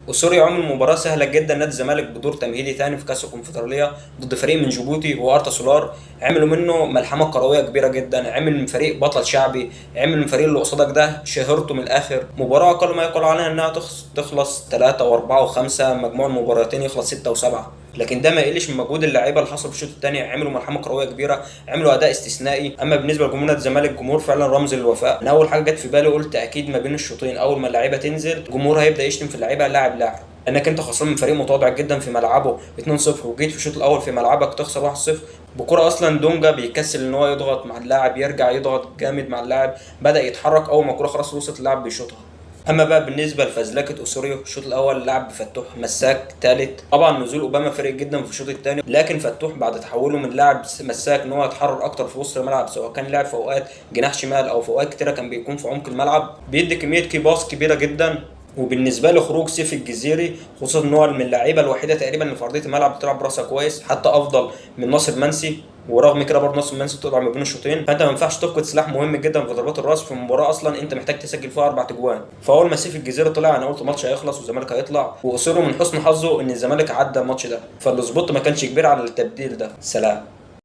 وسوريا عمل مباراة سهلة جدا. نادي الزمالك بدور تمهيدي تاني في كأس الكونفدرالية ضد فريق من جيبوتي وارتا سولار، عملوا منه ملحمة كروية كبيرة جدا، عمل من فريق بطل شعبي، عمل من فريق اللي قصادك ده شهرته من الآخر. مباراة أقل ما يقال عنها إنها تخلص 3 و4 و5، مجموع المباراتين يخلص 6 و7. لكن ده ما يقلش من مجهود اللعيبه اللي حصل في الشوط الثاني، عملوا ملحمه كرويه كبيره، عملوا اداء استثنائي. اما بالنسبه لجمهور نادي الزمالك، جمهور فعلا رمز للوفاء. انا اول حاجه جت في بالي قلت اكيد ما بين الشوطين اول ما اللعيبه تنزل الجمهور هيبدا يشتم في اللعيبه لاعب لاعب، انك انت خسران من فريق متواضع جدا في ملعبه 2-0، وجيت في الشوط الاول في ملعبك تخسر 1-0 بكره. اصلا دونجا بيكسل ان هو يضغط مع اللاعب، يرجع يضغط جامد مع اللاعب، بدا يتحرك اول ما الكوره خلاص وصلت اللاعب بيشوطها. اما بقى بالنسبه لفزلكه اوسوريو، الشوط الاول لعب بفتوح مساك ثالث. طبعا نزول اوباما فرق جدا في الشوط الثاني، لكن فتوح بعد تحوله من لاعب مساك ان هو يتحرر اكتر في وسط الملعب، سواء كان لاعب في اوقات جناح شمال او في اوقات كتيره كان بيكون في عمق الملعب، بيدي كميه كي باص كبيره جدا. وبالنسبه لي خروج سيف الجزيري، خصوصا ان هو من اللعيبه الوحيده تقريبا اللي في ارضيه الملعب بتلعب براسها كويس، حتى افضل من ناصر منسي، ورغم كده برضه ناصر منسي طلع ما بين الشوطين. فانت ما ينفعش تفقد سلاح مهم جدا في ضربات الراس في مباراه اصلا انت محتاج تسجل فيها 4 اجوان. فاول ما سيف الجزيري طلع انا قلت الماتش هيخلص والزمالك هيطلع، واصروا من حسن حظه ان الزمالك عدى الماتش ده، فالسبوت ما كانش كبير على التبديل ده. سلام.